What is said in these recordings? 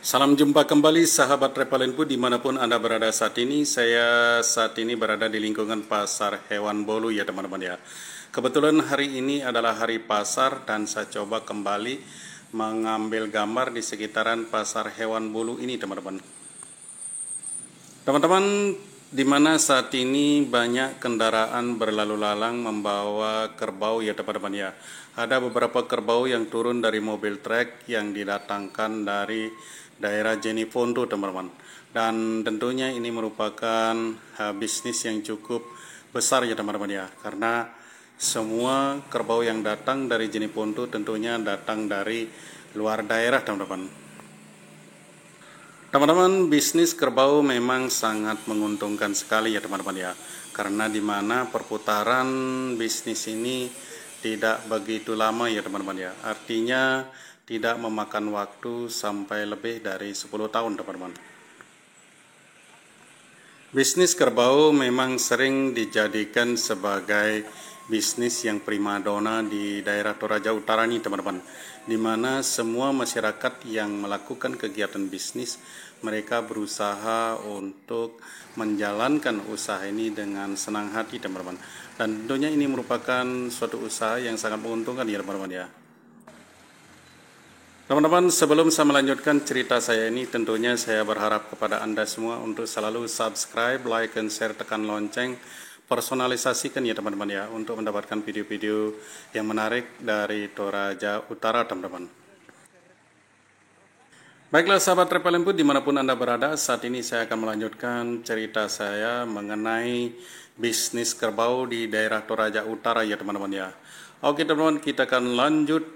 Salam jumpa kembali sahabat Repalenpu dimanapun Anda berada saat ini. Saya saat ini berada di lingkungan pasar hewan Bolu ya teman-teman ya. Kebetulan hari ini adalah hari pasar dan saya coba kembali mengambil gambar di sekitaran pasar hewan Bolu ini teman-teman. Teman-teman, di mana saat ini banyak kendaraan berlalu lalang membawa kerbau ya teman-teman ya. Ada beberapa kerbau yang turun dari mobil trek yang didatangkan dari daerah Jeneponto teman-teman. Dan tentunya ini merupakan bisnis yang cukup besar ya teman-teman ya. Karena semua kerbau yang datang dari Jeneponto tentunya datang dari luar daerah teman-teman. Teman-teman, bisnis kerbau memang sangat menguntungkan sekali ya teman-teman ya. Karena di mana perputaran bisnis ini tidak begitu lama ya teman-teman ya. Artinya tidak memakan waktu sampai lebih dari 10 tahun teman-teman. Bisnis kerbau memang sering dijadikan sebagai bisnis yang primadona di daerah Toraja Utara nih teman-teman, di mana semua masyarakat yang melakukan kegiatan bisnis mereka berusaha untuk menjalankan usaha ini dengan senang hati teman-teman, dan tentunya ini merupakan suatu usaha yang sangat menguntungkan ya teman-teman ya. Teman-teman, sebelum saya melanjutkan cerita saya ini, tentunya saya berharap kepada Anda semua untuk selalu subscribe, like, dan share, tekan lonceng, personalisasikan ya teman-teman ya, untuk mendapatkan video-video yang menarik dari Toraja Utara teman-teman. Baiklah sahabat Repalenpu dimanapun Anda berada, saat ini saya akan melanjutkan cerita saya mengenai bisnis kerbau di daerah Toraja Utara ya teman-teman ya. Oke teman-teman, kita akan lanjut.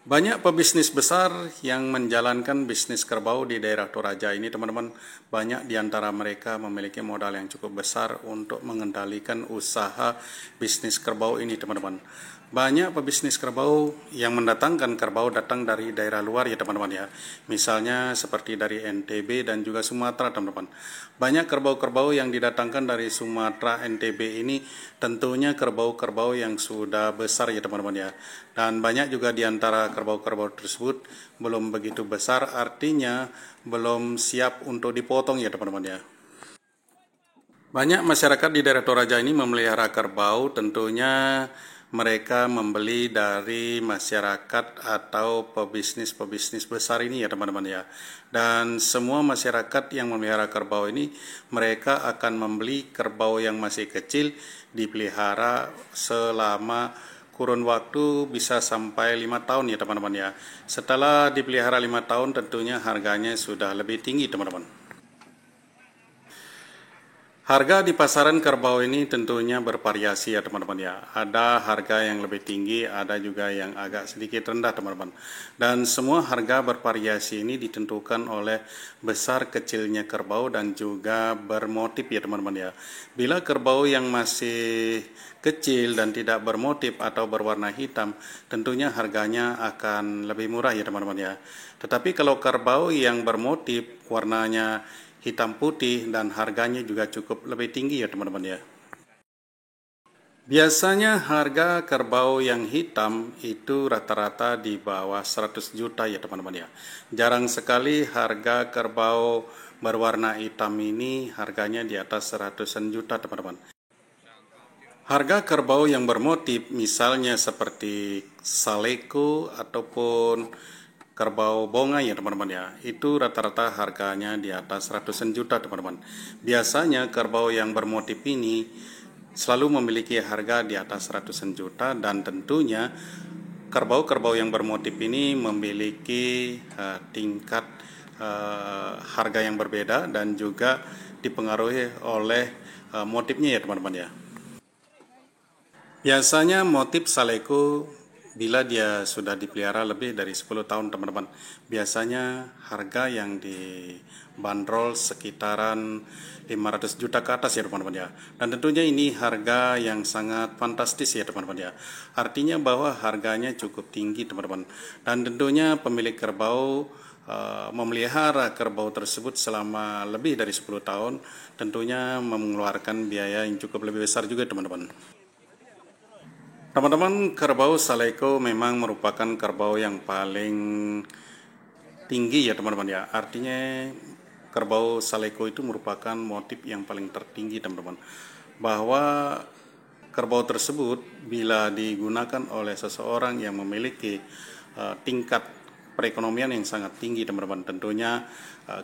Banyak pebisnis besar yang menjalankan bisnis kerbau di daerah Toraja ini teman-teman. Banyak di antara mereka memiliki modal yang cukup besar untuk mengendalikan usaha bisnis kerbau ini teman-teman. Banyak pebisnis kerbau yang mendatangkan kerbau datang dari daerah luar ya teman-teman ya. Misalnya seperti dari NTB dan juga Sumatera teman-teman. Banyak kerbau-kerbau yang didatangkan dari Sumatera, NTB ini tentunya kerbau-kerbau yang sudah besar ya teman-teman ya. Dan banyak juga di antara kerbau-kerbau tersebut belum begitu besar, artinya belum siap untuk dipotong ya teman-teman ya. Banyak masyarakat di daerah Toraja ini memelihara kerbau, tentunya mereka membeli dari masyarakat atau pebisnis-pebisnis besar ini ya teman-teman ya. Dan semua masyarakat yang memelihara kerbau ini, mereka akan membeli kerbau yang masih kecil, dipelihara selama kurun waktu bisa sampai 5 tahun ya teman-teman ya. Setelah dipelihara 5 tahun tentunya harganya sudah lebih tinggi teman-teman. Harga di pasaran kerbau ini tentunya bervariasi ya teman-teman ya. Ada harga yang lebih tinggi, ada juga yang agak sedikit rendah teman-teman. Dan semua harga bervariasi ini ditentukan oleh besar kecilnya kerbau dan juga bermotif ya teman-teman ya. Bila kerbau yang masih kecil dan tidak bermotif atau berwarna hitam, tentunya harganya akan lebih murah ya teman-teman ya. Tetapi kalau kerbau yang bermotif warnanya hitam putih dan harganya juga cukup lebih tinggi ya teman-teman ya. Biasanya harga kerbau yang hitam itu rata-rata di bawah 100 juta ya teman-teman ya. Jarang sekali harga kerbau berwarna hitam ini harganya di atas 100-an juta teman-teman. Harga kerbau yang bermotif misalnya seperti saleko ataupun kerbau bonga ya teman-teman ya, itu rata-rata harganya di atas ratusan juta teman-teman. Biasanya kerbau yang bermotif ini selalu memiliki harga di atas ratusan juta, dan tentunya kerbau-kerbau yang bermotif ini memiliki tingkat harga yang berbeda dan juga dipengaruhi oleh motifnya ya teman-teman ya. Biasanya motif saleko bila dia sudah dipelihara lebih dari 10 tahun teman-teman, biasanya harga yang dibanderol sekitaran 500 juta ke atas ya teman-teman ya. Dan tentunya ini harga yang sangat fantastis ya teman-teman ya. Artinya bahwa harganya cukup tinggi teman-teman. Dan tentunya pemilik kerbau memelihara kerbau tersebut selama lebih dari 10 tahun tentunya mengeluarkan biaya yang cukup lebih besar juga teman-teman. Teman-teman, kerbau saleko memang merupakan kerbau yang paling tinggi ya teman-teman ya. Artinya kerbau Saleko itu merupakan motif yang paling tertinggi teman-teman. Bahwa kerbau tersebut bila digunakan oleh seseorang yang memiliki tingkat perekonomian yang sangat tinggi teman-teman, tentunya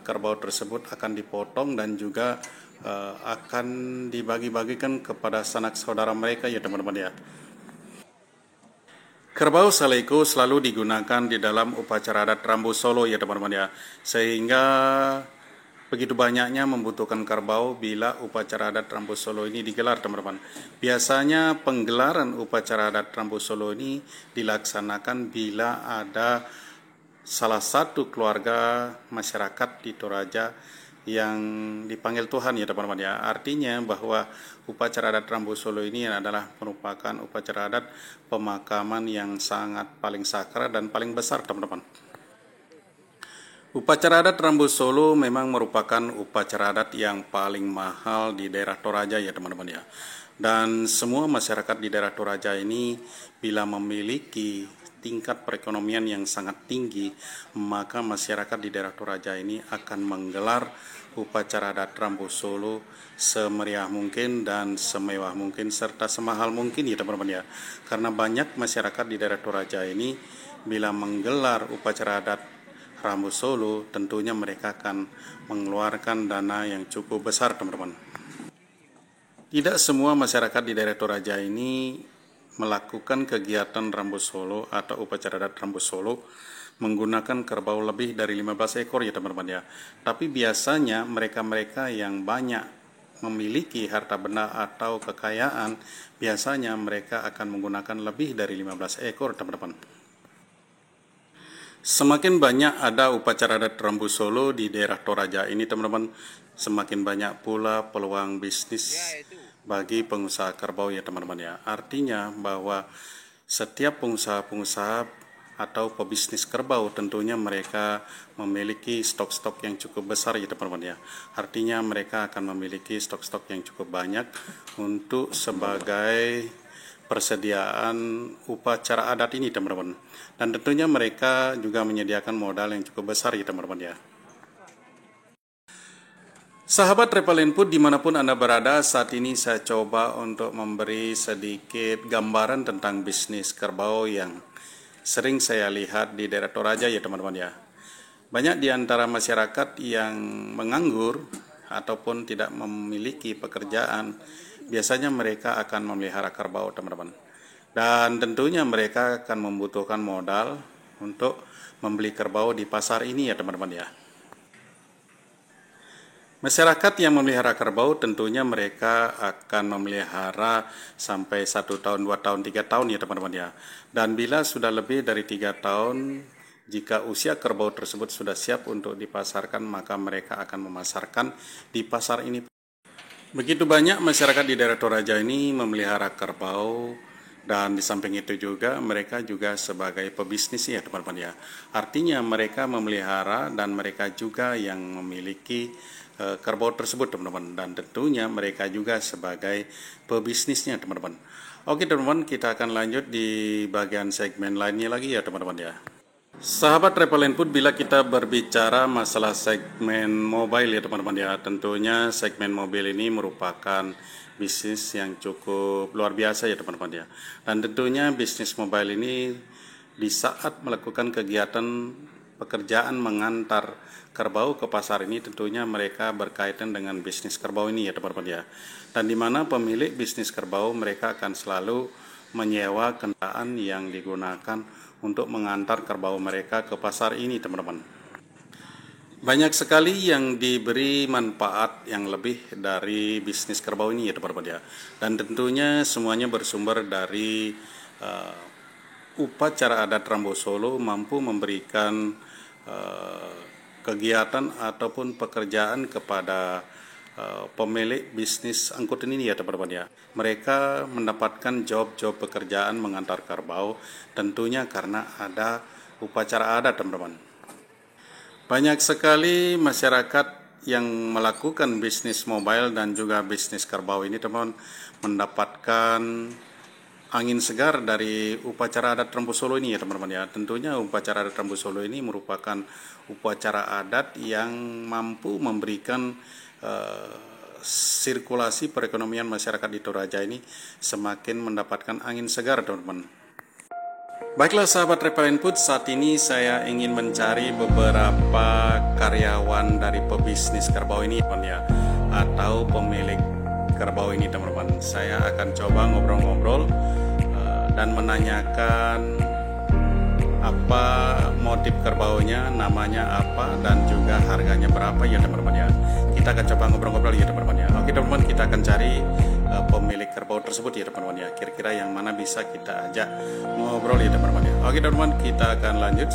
kerbau tersebut akan dipotong dan juga akan dibagi-bagikan kepada sanak saudara mereka ya teman-teman ya. Kerbau Saleko selalu digunakan di dalam upacara adat Rambu Solo ya teman-teman ya, sehingga begitu banyaknya membutuhkan kerbau bila upacara adat Rambu Solo ini digelar teman-teman. Biasanya penggelaran upacara adat Rambu Solo ini dilaksanakan bila ada salah satu keluarga masyarakat di Toraja yang dipanggil Tuhan ya teman-teman ya. Artinya bahwa upacara adat Rambu Solo ini adalah merupakan upacara adat pemakaman yang sangat paling sakral dan paling besar teman-teman. Upacara adat Rambu Solo memang merupakan upacara adat yang paling mahal di daerah Toraja ya teman-teman ya. Dan semua masyarakat di daerah Toraja ini bila memiliki tingkat perekonomian yang sangat tinggi, maka masyarakat di daerah Toraja ini akan menggelar upacara adat Rambu Solo semeriah mungkin dan semewah mungkin serta semahal mungkin ya teman-teman ya. Karena banyak masyarakat di daerah Toraja ini bila menggelar upacara adat Rambu Solo, tentunya mereka akan mengeluarkan dana yang cukup besar teman-teman. Tidak semua masyarakat di daerah Toraja ini melakukan kegiatan Rambu Solo atau upacara adat Rambu Solo menggunakan kerbau lebih dari 15 ekor ya teman-teman ya. Tapi biasanya mereka-mereka yang banyak memiliki harta benda atau kekayaan, biasanya mereka akan menggunakan lebih dari 15 ekor teman-teman. Semakin banyak ada upacara adat Rambu Solo di daerah Toraja ini teman-teman, semakin banyak pula peluang bisnis bagi pengusaha kerbau ya teman-teman ya. Artinya bahwa setiap pengusaha-pengusaha atau pebisnis kerbau tentunya mereka memiliki stok-stok yang cukup besar ya teman-teman ya. Artinya mereka akan memiliki stok-stok yang cukup banyak untuk sebagai persediaan upacara adat ini teman-teman. Dan tentunya mereka juga menyediakan modal yang cukup besar ya teman-teman ya. Sahabat Repel Input dimanapun Anda berada, saat ini saya coba untuk memberi sedikit gambaran tentang bisnis kerbau yang sering saya lihat di daerah Toraja ya teman-teman ya. Banyak di antara masyarakat yang menganggur ataupun tidak memiliki pekerjaan, biasanya mereka akan memelihara kerbau teman-teman. Dan tentunya mereka akan membutuhkan modal untuk membeli kerbau di pasar ini ya teman-teman ya. Masyarakat yang memelihara kerbau tentunya mereka akan memelihara sampai 1 tahun, 2 tahun, 3 tahun ya teman-teman ya. Dan bila sudah lebih dari 3 tahun, jika usia kerbau tersebut sudah siap untuk dipasarkan, maka mereka akan memasarkan di pasar ini. Begitu banyak masyarakat di daerah Toraja ini memelihara kerbau, dan di samping itu juga mereka juga sebagai pebisnis ya teman-teman ya. Artinya mereka memelihara dan mereka juga yang memiliki kerbau tersebut teman-teman. Dan tentunya mereka juga sebagai pebisnisnya teman-teman. Oke teman-teman, kita akan lanjut di bagian segmen lainnya lagi ya teman-teman ya. Sahabat Repel Input, bila kita berbicara masalah segmen mobile ya teman-teman ya, tentunya segmen mobil ini merupakan bisnis yang cukup luar biasa ya teman-teman ya. Dan tentunya bisnis mobile ini di saat melakukan kegiatan pekerjaan mengantar kerbau ke pasar ini, tentunya mereka berkaitan dengan bisnis kerbau ini ya teman-teman ya. Dan di mana pemilik bisnis kerbau mereka akan selalu menyewa kendaraan yang digunakan untuk mengantar kerbau mereka ke pasar ini teman-teman. Banyak sekali yang diberi manfaat yang lebih dari bisnis kerbau ini ya teman-teman ya. Dan tentunya semuanya bersumber dari upacara adat Rambu Solo mampu memberikan kegiatan ataupun pekerjaan kepada pemilik bisnis angkutan ini ya teman-teman ya. Mereka mendapatkan job-job pekerjaan mengantar kerbau tentunya karena ada upacara adat teman-teman. Banyak sekali masyarakat yang melakukan bisnis mobile dan juga bisnis kerbau ini teman mendapatkan angin segar dari upacara adat Rembu Solo ini ya teman-teman ya. Tentunya upacara adat Rembu Solo ini merupakan upacara adat yang mampu memberikan sirkulasi perekonomian masyarakat di Toraja ini semakin mendapatkan angin segar teman-teman. Baiklah sahabat Repel Input, saat ini saya ingin mencari beberapa karyawan dari pebisnis kerbau ini teman ya, atau pemilik kerbau ini teman-teman. Saya akan coba ngobrol-ngobrol dan menanyakan apa motif kerbaunya, namanya apa, dan juga harganya berapa ya teman-teman ya. Kita akan coba ngobrol-ngobrol ya teman-teman ya. Oke teman-teman, kita akan cari pemilik kerbau tersebut ya teman-teman ya. Kira-kira yang mana bisa kita ajak ngobrol ya teman-teman ya. Oke teman-teman, kita akan lanjut.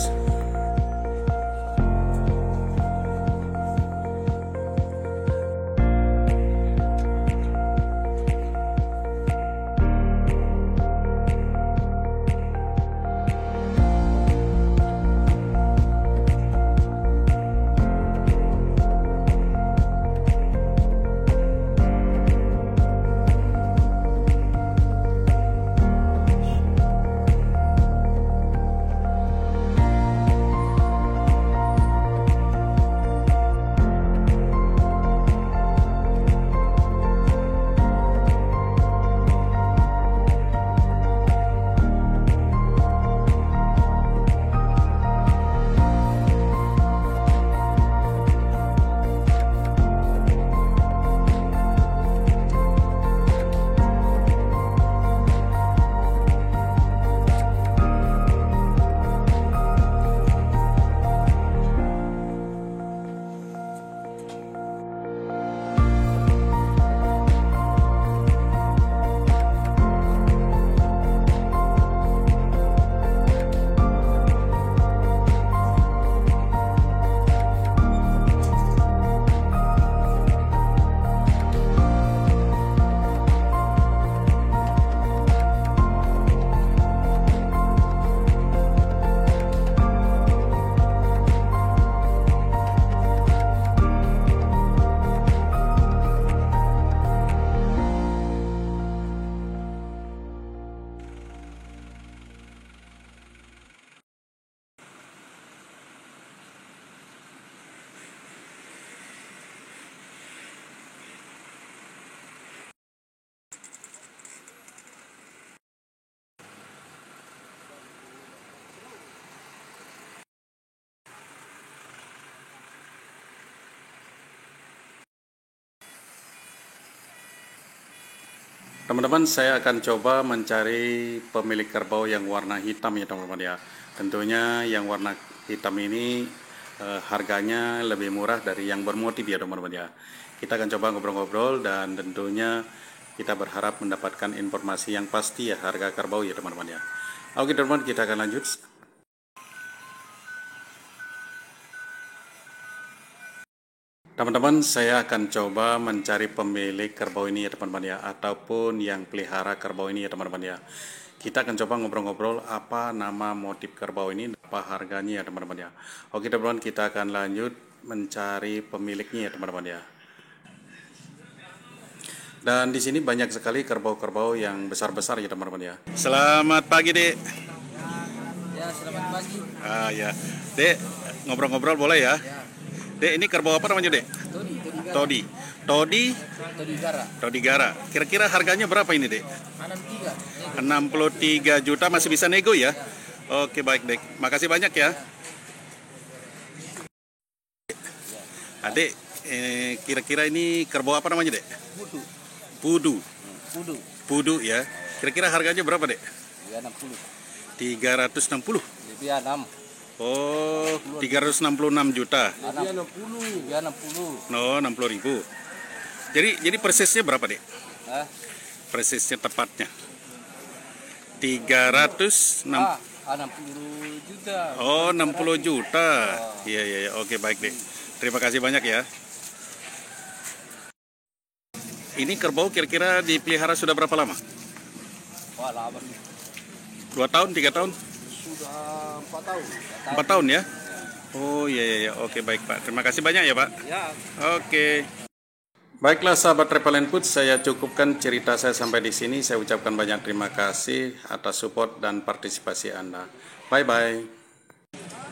Teman-teman, saya akan coba mencari pemilik kerbau yang warna hitam ya teman-teman ya. Tentunya yang warna hitam ini harganya lebih murah dari yang bermotif ya teman-teman ya. Kita akan coba ngobrol-ngobrol dan tentunya kita berharap mendapatkan informasi yang pasti ya harga kerbau ya teman-teman ya. Oke teman-teman, kita akan lanjut. Teman-teman, saya akan coba mencari pemilik kerbau ini ya teman-teman ya, ataupun yang pelihara kerbau ini ya teman-teman ya. Kita akan coba ngobrol-ngobrol apa nama motif kerbau ini, apa harganya ya teman-teman ya. Oke teman-teman, kita akan lanjut mencari pemiliknya ya teman-teman ya. Dan di sini banyak sekali kerbau-kerbau yang besar-besar ya teman-teman ya. Selamat pagi Dek. Ya, selamat pagi. Ya, Dek, ngobrol-ngobrol boleh ya? Dek, ini kerbau apa namanya Dek? Todi. Todi Gara. Kira-kira harganya berapa ini Dek? 63 juta, masih bisa nego ya? Oke baik Dek, makasih banyak ya. Adik, kira-kira ini kerbau apa namanya Dek? Pudu ya. Kira-kira harganya berapa Dek? 360. Lebih 6. Oh, 366 juta. 60. No, 60 ribu. Jadi persisnya berapa Dek? Persisnya tepatnya 306. 60 juta. Oh, 60 juta. Iya. Oke, baik Dek. Terima kasih banyak ya. Ini kerbau kira-kira dipelihara sudah berapa lama? Wah, lama. 2 tahun, 3 tahun? Sudah 4 tahun. 4 tahun ya? Oh iya. Oke baik Pak. Terima kasih banyak ya Pak. Ya. Oke. Baiklah sahabat Travel Input, saya cukupkan cerita saya sampai di sini. Saya ucapkan banyak terima kasih atas support dan partisipasi Anda. Bye-bye.